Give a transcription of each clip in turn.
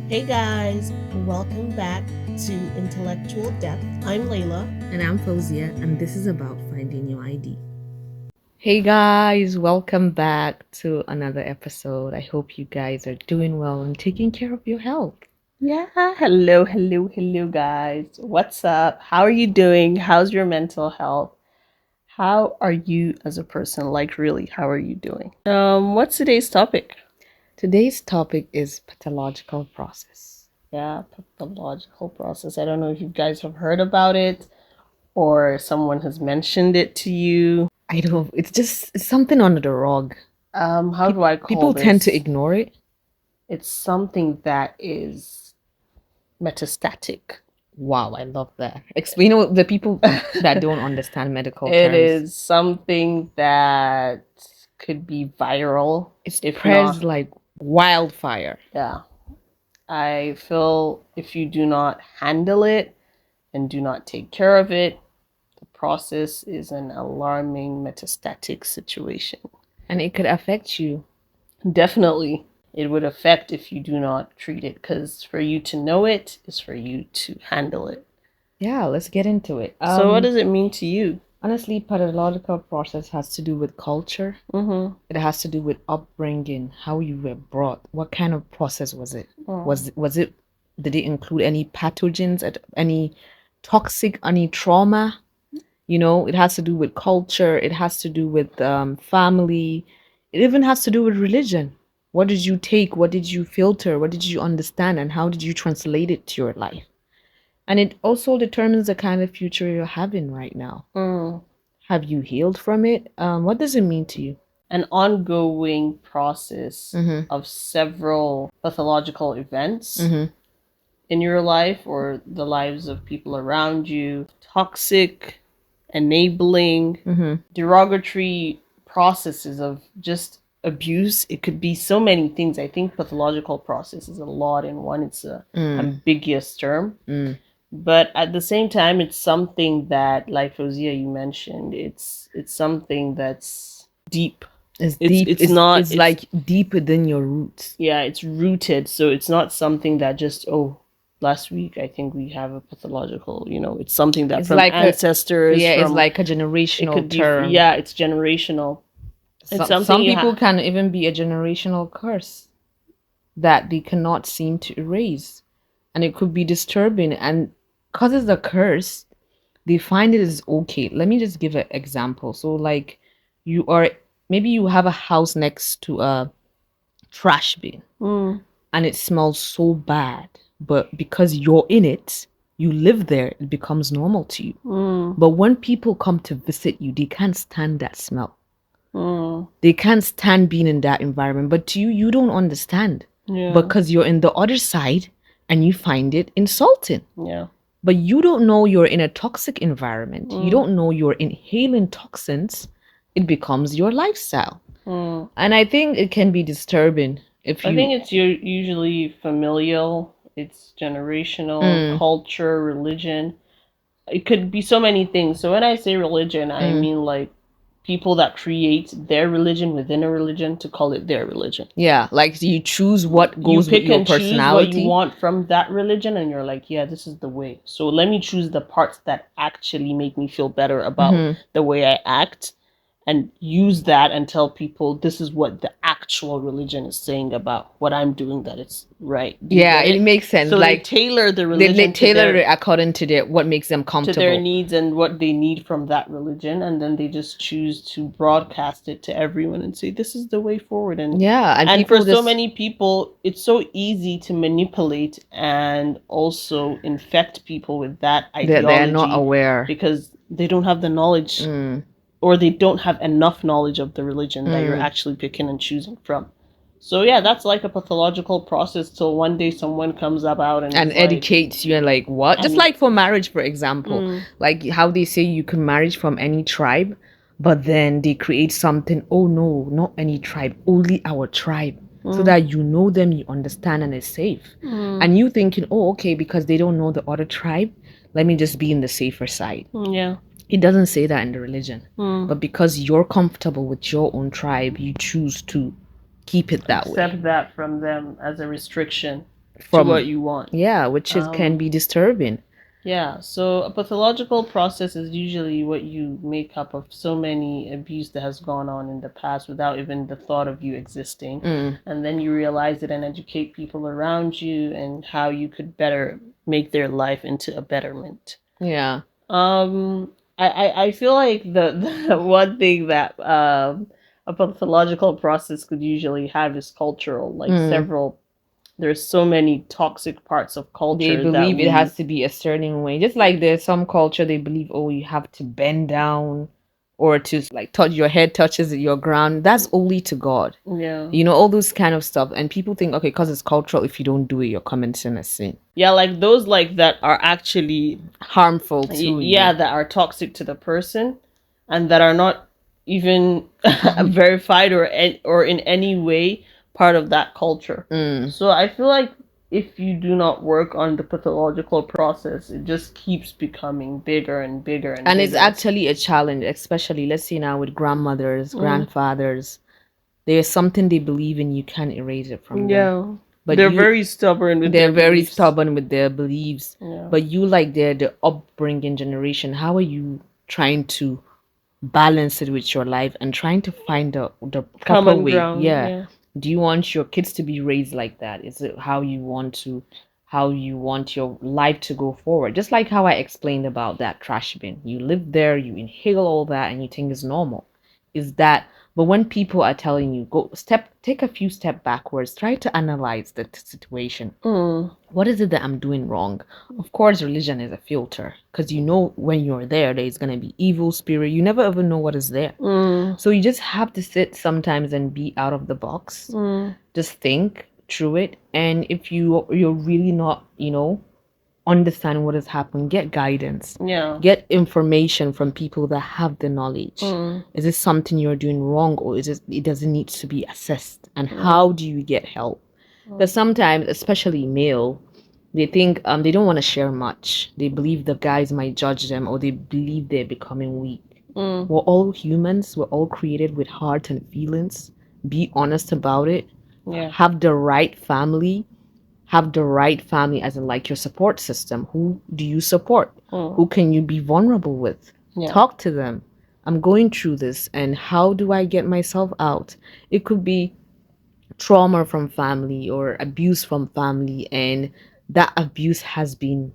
Hey guys, welcome back to Intellectual Depth. I'm Layla. And I'm Fauzia, and this is about finding your ID. Hey guys, welcome back to another episode. I hope you guys are doing well and taking care of your health. Yeah, hello guys. What's up? How are you doing? How's your mental health? How are you as a person? Like really, how are you doing? What's today's topic? Today's topic is pathological process. Yeah, pathological process. I don't know if you guys have heard about it or someone has mentioned it to you. I don't, it's something under the rug. How do I call People this? tend to ignore it. It's something that is metastatic. Wow, I love that. Explain the people that don't understand medical terms. It is something that could be viral. It spreads like wildfire. Yeah. I feel if you do not handle it and do not take care of it, the process is an alarming metastatic situation. And it could affect you. Definitely. It would affect if you do not treat it, because for you to know it is for you to handle it. Yeah, let's get into it. So what does it mean to you? Honestly, pathological process has to do with culture. Mm-hmm. It has to do with upbringing, how you were brought. What kind of process was it? Was it? Did it include any pathogens, any toxic, any trauma? You know, it has to do with culture. It has to do with family. It even has to do with religion. What did you take? What did you filter? What did you understand? And how did you translate it to your life? And it also determines the kind of future you're having right now. Have you healed from it? What does it mean to you? An ongoing process of several pathological events in your life or the lives of people around you. Toxic, enabling, derogatory processes of just abuse. It could be so many things. I think pathological process is a lot in one. It's a ambiguous term. But at the same time, it's something that, like Fauzia, you mentioned, it's something that's deep. It's deep. It's like deep within your roots. Yeah, it's rooted. So it's not something that just, last week I think we have a pathological, it's something that it's from like ancestors. It's like a generational term. It's generational. Some people can even be a generational curse that they cannot seem to erase. And it could be disturbing. And because it's a curse, they find it is okay. Let me just give an example. So like maybe you have a house next to a trash bin and it smells so bad. But because you're in it, you live there, it becomes normal to you. But when people come to visit you, they can't stand that smell. They can't stand being in that environment. But to you, you don't understand. Yeah. Because you're in the other side and you find it insulting. Yeah. But you don't know you're in a toxic environment. You don't know you're inhaling toxins. It becomes your lifestyle. And I think it can be disturbing. I think it's usually familial. It's generational, culture, religion. It could be so many things. So when I say religion, I mean like people that create their religion within a religion to call it their religion. Yeah, like you choose what goes with your personality. You pick and choose what you want from that religion, and you're like, yeah, this is the way. So let me choose the parts that actually make me feel better about the way I act, and use that and tell people this is what the actual religion is saying about what I'm doing, that it's right. Yeah, it makes sense. So like, they tailor the religion. They tailor it according to what makes them comfortable. To their needs and what they need from that religion. And then they just choose to broadcast it to everyone and say, this is the way forward. And and for so many people, it's so easy to manipulate and also infect people with that ideology. They're not aware. Because they don't have the knowledge. Or they don't have enough knowledge of the religion that you're actually picking and choosing from. So yeah, that's like a pathological process till one day someone comes about and educates you and like, what? Just like for marriage, for example. Like how they say you can marry from any tribe, but then they create something, oh no, not any tribe, only our tribe. So that you know them, you understand, and it's safe. And you thinking, oh, okay, because they don't know the other tribe, let me just be in the safer side. Yeah. It doesn't say that in the religion. But because you're comfortable with your own tribe, you choose to keep it that way. Accept that from them as a restriction. to what you want. Yeah, which can be disturbing. Yeah, so a pathological process is usually what you make up of so many abuse that has gone on in the past without even the thought of you existing. And then you realize it and educate people around you and how you could better make their life into a betterment. Yeah. I feel like the one thing that a pathological process could usually have is cultural, like there's so many toxic parts of culture. They believe it has to be a certain way. Just like there's some culture, they believe, oh, you have to bend down or to like touch your head touches your ground. That's only to God. Yeah. You know, all those kind of stuff. And people think, okay, because it's cultural, if you don't do it, you're committing a sin. Yeah, like those like that are actually harmful to you. Yeah, that are toxic to the person and that are not even verified or in any way part of that culture. So I feel like if you do not work on the pathological process, it just keeps becoming bigger and bigger and bigger. It's actually a challenge, especially let's see now with grandmothers, grandfathers. There's something they believe in, you can't erase it from them. Yeah. But they're very stubborn with their beliefs. They're very stubborn with their beliefs. Yeah. But you, like the upbringing generation, how are you trying to balance it with your life and trying to find the proper way? Ground, yeah. Do you want your kids to be raised like that? Is it how you want your life to go forward? Just like how I explained about that trash bin. You live there, you inhale all that, and you think it's normal. Is that? But when people are telling you, take a few steps backwards, try to analyze the situation. What is it that I'm doing wrong? Of course, religion is a filter because you know when you're there's going to be evil spirit. You never ever know what is there. So you just have to sit sometimes and be out of the box. Just think through it. And if you're really not, understand what has happened, get guidance. Yeah. Get information from people that have the knowledge. Is this something you're doing wrong, or is it doesn't need to be assessed? And how do you get help? Because sometimes, especially male, they think they don't want to share much. They believe the guys might judge them, or they believe they're becoming weak. We're all humans. We're all created with heart and feelings. Be honest about it. Yeah. Have the right family. Have the right family, as in like your support system. Who do you support? Who can you be vulnerable with? Talk to them. I'm going through this, and how do I get myself out? It could be trauma from family or abuse from family, and that abuse has been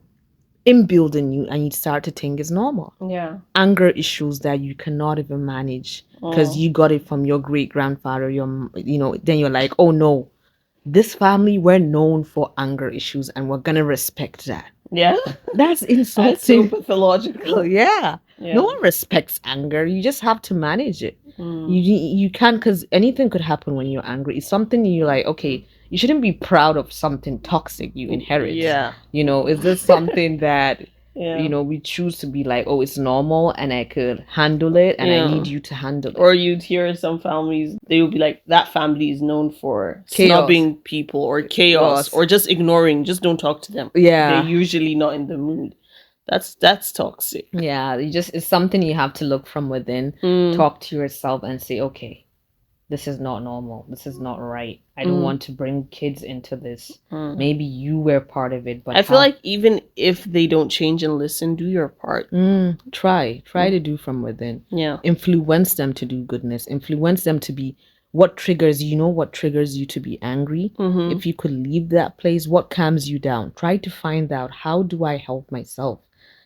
inbuilt in you, and you start to think it's normal. Yeah. Anger issues that you cannot even manage because you got it from your great grandfather. Then you're like, oh no. This family, we're known for anger issues and we're gonna respect that. Yeah. That's insulting. That's so pathological. Yeah. No one respects anger. You just have to manage it. You can't, because anything could happen when you're angry. It's something you're like, okay, you shouldn't be proud of something toxic you inherit. Yeah. Is this something that we choose to be like, oh, it's normal and I could handle it and I need you to handle it. Or you'd hear some families, they would be like, that family is known for snubbing people or chaos or just ignoring, just don't talk to them. Yeah. They're usually not in the mood. That's toxic. Yeah, it's something you have to look from within, talk to yourself and say, okay, this is not normal. This is not right. I don't want to bring kids into this. Maybe you were part of it, but I feel like even if they don't change and listen, do your part. Try to do from within. Yeah. Influence them to do goodness. Influence them to be what triggers you to be angry. If you could leave that place, what calms you down? Try to find out, how do I help myself?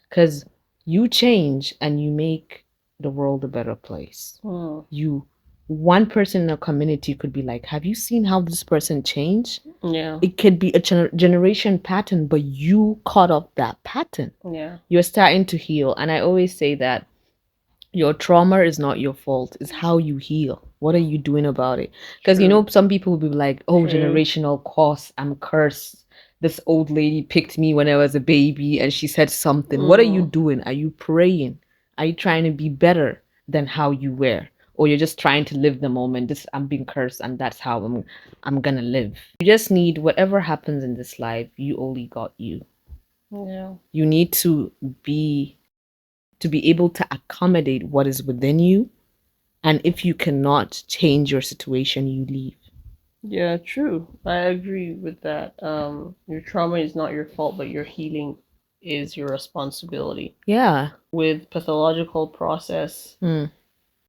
Because you change and you make the world a better place. One person in a community could be like, have you seen how this person changed? Yeah. It could be a generation pattern, but you caught up that pattern. Yeah. You're starting to heal. And I always say that your trauma is not your fault. It's how you heal. What are you doing about it? Because, some people will be like, oh, generational curse, I'm cursed. This old lady picked me when I was a baby and she said something. What are you doing? Are you praying? Are you trying to be better than how you were? Or you're just trying to live the moment. I'm being cursed and that's how I'm gonna live. You just need, whatever happens in this life, you only got you. Yeah. You need to be able to accommodate what is within you. And if you cannot change your situation, you leave. Yeah, true. I agree with that. Your trauma is not your fault, but your healing is your responsibility. Yeah. With pathological process, Mm.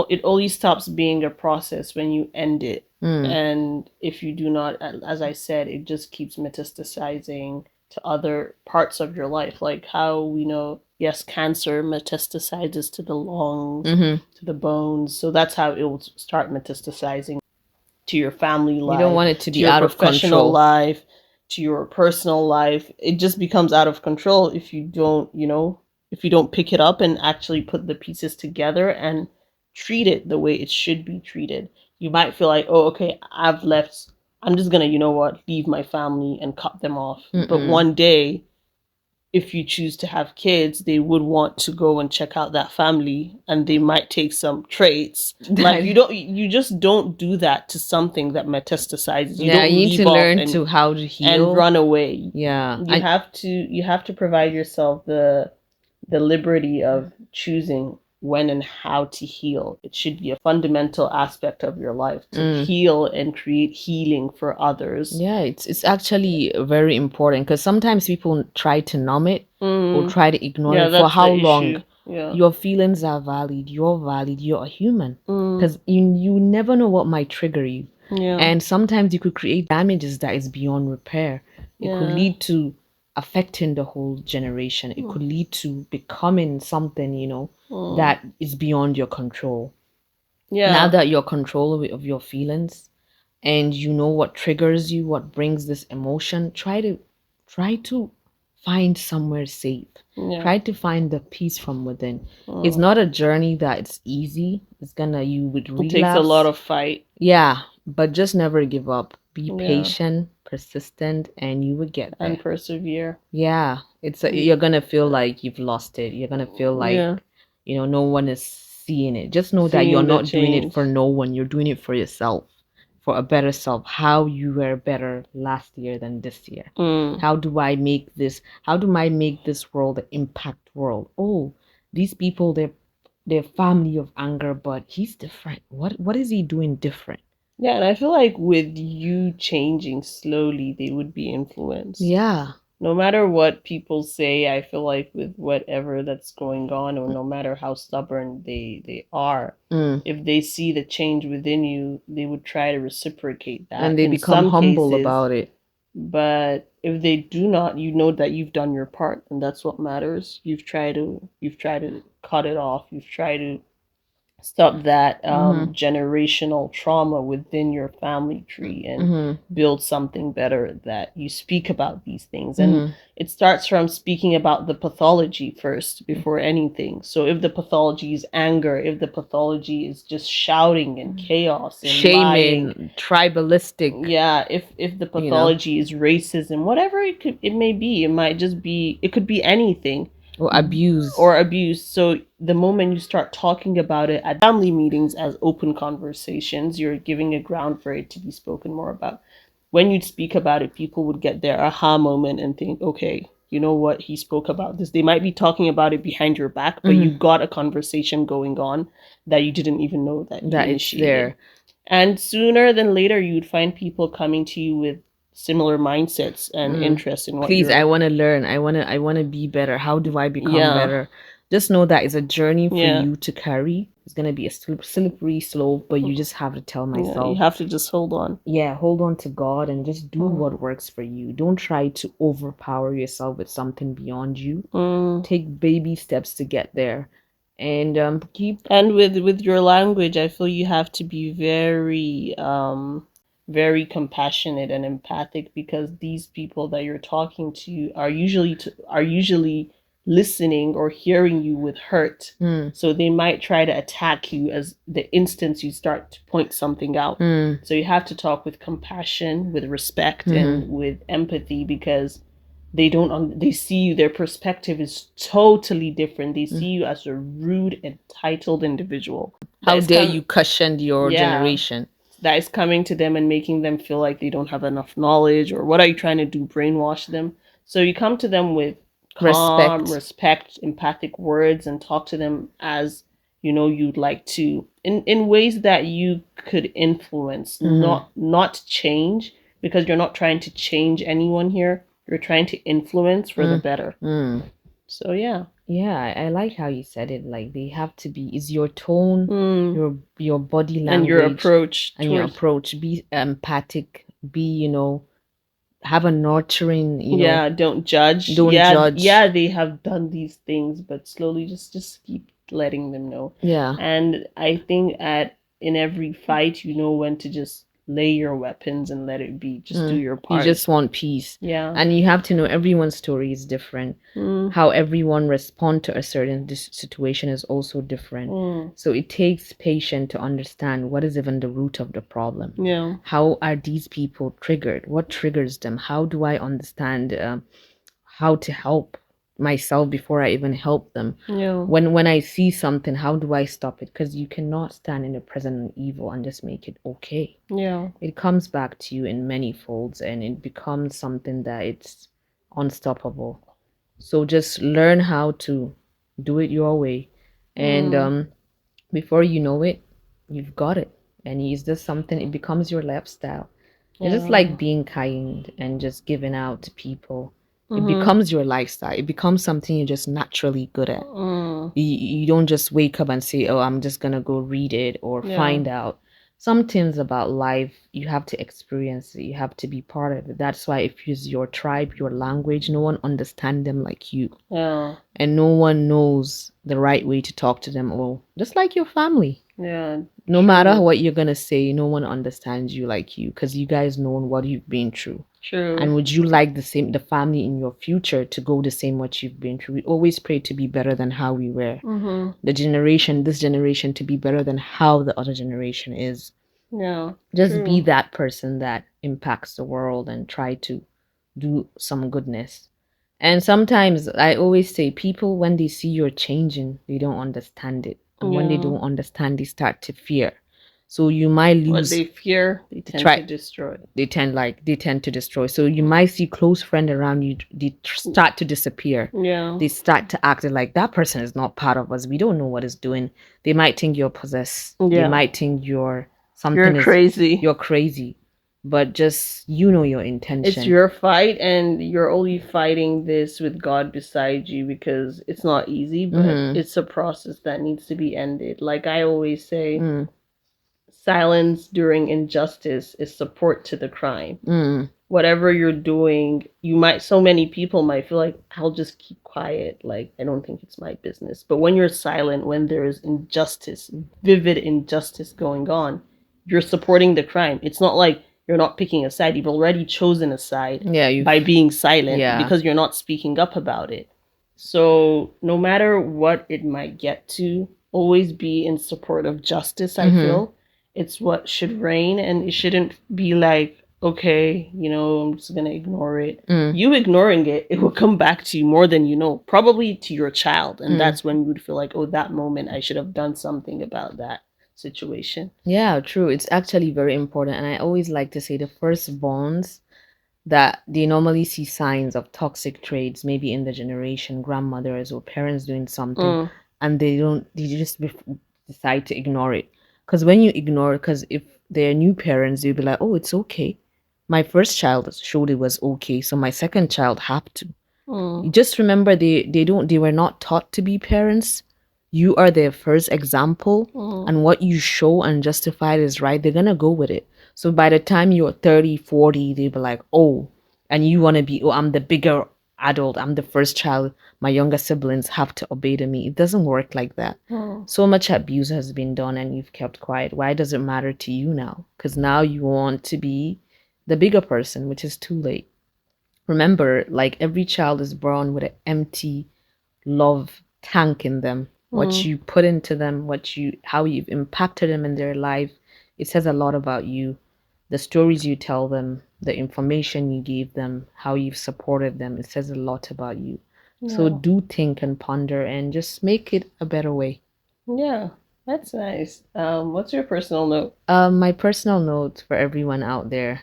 it only stops being a process when you end it. Mm. And if you do not, as I said, it just keeps metastasizing to other parts of your life. Like how we know, yes, cancer metastasizes to the lungs, to the bones. So that's how it will start metastasizing to your family life. You don't want it to to be your out of professional control. life, to your personal life. It just becomes out of control if you don't, if you don't pick it up and actually put the pieces together and treat it the way it should be treated. You might feel like, oh, okay, I've left. I'm just gonna, leave my family and cut them off. But one day, if you choose to have kids, they would want to go and check out that family, and they might take some traits. Like you just don't do that to something that metastasizes. You don't you need leave to off learn and, to how to heal and run away. Yeah. You have to provide yourself the liberty of choosing when and how to heal. It should be a fundamental aspect of your life to heal and create healing for others. Yeah, it's actually very important because sometimes people try to numb it or try to ignore it. For how long? Yeah. Your feelings are valid. You're valid. You're a human. Because you never know what might trigger you. Yeah. And sometimes you could create damages that is beyond repair. It could lead to affecting the whole generation. It could lead to becoming something, that is beyond your control. Yeah. Now that you're control of your feelings and you know what triggers you, what brings this emotion, try to find somewhere safe. Yeah. Try to find the peace from within. It's not a journey that it's easy. You would relapse. It takes a lot of fight. Yeah, but just never give up. Be patient, persistent, and you will get there. And persevere. Yeah, you're gonna feel like you've lost it. You're gonna feel like no one is seeing it. Just know that you're not doing it for no one. You're doing it for yourself, for a better self. How you were better last year than this year. How do I make this world an impact world? Oh, these people, they're family of anger, but he's different. What is he doing different? Yeah, and I feel like with you changing slowly, they would be influenced. Yeah. No matter what people say, I feel like with whatever that's going on, or no matter how stubborn they are, if they see the change within you, they would try to reciprocate that. And they become humble about it. But if they do not, you know that you've done your part, and that's what matters. You've tried to cut it off. You've tried to stop that generational trauma within your family tree and build something better, that you speak about these things. And it starts from speaking about the pathology first before anything. So if the pathology is anger, if the pathology is just shouting and chaos and shaming, lying, tribalistic, if the pathology is racism, whatever it may be, it could be anything. Or abuse. So the moment you start talking about it at family meetings as open conversations, you're giving a ground for it to be spoken more about. When you speak about it, people would get their aha moment and think, okay, you know what, he spoke about this. They might be talking about it behind your back, but you got a conversation going on that you didn't even know that it's there. And sooner than later, you'd find people coming to you with similar mindsets and interests in what I want to learn. I want to be better. How do I become better? Just know that it's a journey for you to carry. It's going to be a slippery slope, but you just have to tell myself. You have to just hold on. Yeah, hold on to God and just do what works for you. Don't try to overpower yourself with something beyond you. Take baby steps to get there. And keep... And with your language, I feel you have to be very very compassionate and empathic, because these people that you're talking to are usually listening or hearing you with hurt. So they might try to attack you as the instant you start to point something out. So you have to talk with compassion, with respect, and with empathy, because they see you, their perspective is totally different. They see you as a rude, entitled individual. How dare you caution your generation? That is coming to them and making them feel like they don't have enough knowledge, or what are you trying to do, brainwash them? So you come to them with calm, respect, empathic words, and talk to them as you'd like to in ways that you could influence, not change, because you're not trying to change anyone here. You're trying to influence for the better. So yeah. Yeah, I like how you said it. Like, they have to be, is your tone, your body language, and your approach. Be empathic, be, have a nurturing, don't judge. Don't judge. Yeah, they have done these things, but slowly just keep letting them know. Yeah. And I think in every fight, you know when to just lay your weapons and let it be. Just do your part. You just want peace. Yeah. And you have to know everyone's story is different. How everyone respond to a certain situation is also different. So it takes patience to understand what is even the root of the problem. Yeah. How are these people triggered? What triggers them? How do I understand how to help myself before I even help them? Yeah. When I see something, how do I stop it? Because you cannot stand in the presence of evil and just make it okay. Yeah. It comes back to you in many folds, and it becomes something that it's unstoppable. So just learn how to do it your way, and before you know it, you've got it. And is this something? It becomes your lifestyle. It's just like being kind and just giving out to people. It becomes your lifestyle. It becomes something you're just naturally good at. You don't just wake up and say, oh, I'm just going to go read it or find out. Some things about life, you have to experience it. You have to be part of it. That's why if it's your tribe, your language, no one understands them like you. Yeah. And no one knows the right way to talk to them. Or just like your family. Yeah. No matter what you're going to say, no one understands you like you, because you guys know what you've been through. True. And would you like the family in your future to go the same what you've been through? We always pray to be better than how we were. This generation to be better than how the other generation is. Yeah. Just be that person that impacts the world and try to do some goodness. And sometimes I always say, people, when they see you're changing, they don't understand it. And when they don't understand, they start to fear. So you might lose. What they fear, they tend to destroy. They tend to destroy. So you might see close friends around you, they start to disappear. Yeah. They start to act like that person is not part of us. We don't know what it's doing. They might think you're possessed. Yeah. They might think you're crazy. You're crazy. But just, your intention. It's your fight, and you're only fighting this with God beside you, because it's not easy, but it's a process that needs to be ended. Like I always say, silence during injustice is support to the crime. Whatever you're doing, so many people might feel like, I'll just keep quiet. Like, I don't think it's my business. But when you're silent, when there is injustice, vivid injustice going on, you're supporting the crime. It's not like you're not picking a side. You've already chosen a side by being silent because you're not speaking up about it. So no matter what it might get to, always be in support of justice, I feel. It's what should reign, and it shouldn't be like, okay, I'm just going to ignore it. You ignoring it, it will come back to you more than you know, probably to your child. And that's when you would feel like, oh, that moment I should have done something about that situation. Yeah, true. It's actually very important. And I always like to say the firstborns, that they normally see signs of toxic traits, maybe in the generation, grandmothers or parents doing something, and they just decide to ignore it. Because when you ignore it, because if they're new parents, they'll be like, oh, it's okay. My first child showed it was okay, so my second child have to. Just remember, they were not taught to be parents. You are their first example, and what you show and justify is right, they're gonna go with it. So by the time you're 30, 40, they'll be like, oh, and you want to be, oh, I'm the bigger adult, I'm the first child, my younger siblings have to obey to me. It doesn't work like that. So much abuse has been done and you've kept quiet. Why does it matter to you now? Because now you want to be the bigger person, which is too late. Remember, like, every child is born with an empty love tank in them. What you put into them, how you've impacted them in their life, it says a lot about you. The stories you tell them, the information you give them, how you've supported them, it says a lot about you. So do think and ponder and just make it a better way. Yeah, that's nice. What's your personal note? My personal note for everyone out there,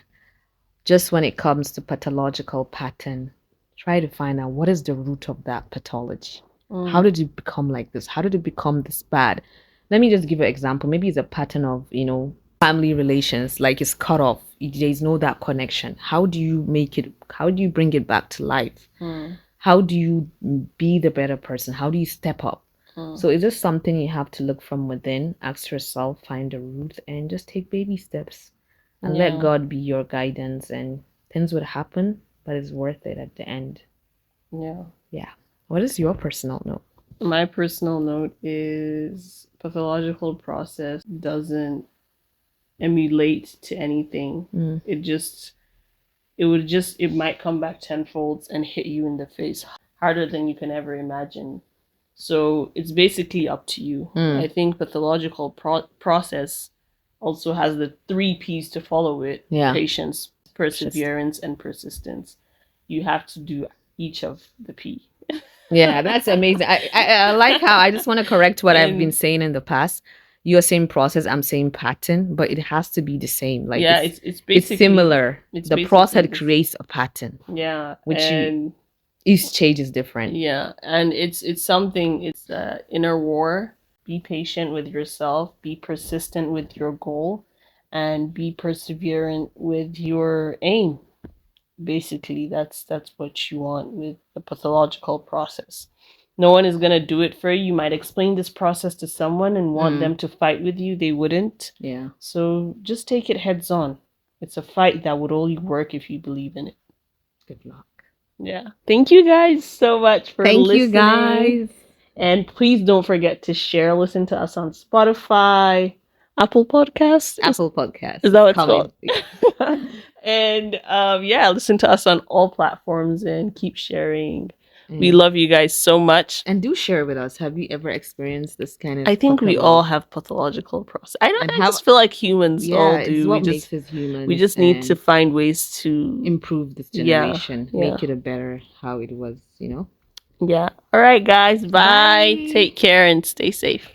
just when it comes to pathological pattern, try to find out what is the root of that pathology. How did it become like this? How did it become this bad? let me just give an example. Maybe it's a pattern of, family relations, like it's cut off. There's no that connection. How do you bring it back to life? How do you be the better person? How do you step up? So it's just something you have to look from within, ask yourself, find the root, and just take baby steps and let God be your guidance, and things would happen, but it's worth it at the end. Yeah. What is your personal note? My personal note is pathological process doesn't emulate to anything. It might come back tenfold and hit you in the face harder than you can ever imagine. So it's basically up to you. I think pathological process also has the 3 P's to follow it. Patience, perseverance, and persistence. You have to do each of the P. Yeah, that's amazing. I like how, I just want to correct what I've been saying in the past. You're saying process, I'm saying pattern, but it has to be the same. Like, it's basically, it's similar. The process creates a pattern. Yeah. Which each stage is different. Yeah. And it's something, it's inner war. Be patient with yourself, be persistent with your goal, and be perseverant with your aim. Basically, that's what you want with the pathological process. No one is going to do it for you. You might explain this process to someone and want them to fight with you. They wouldn't. Yeah. So just take it heads on. It's a fight that would only work if you believe in it. Good luck. Yeah. Thank you guys so much for listening. Thank you guys. And please don't forget to share. Listen to us on Spotify, Apple Podcasts. Apple Podcasts. Is that what's called? And listen to us on all platforms and keep sharing. We love you guys so much. And do share with us. Have you ever experienced this kind of... I think we all have pathological process. I just feel like humans all do. It's what makes us humans. We just need to find ways to improve this generation. Make it a better how it was, Yeah. All right, guys. Bye. Take care and stay safe.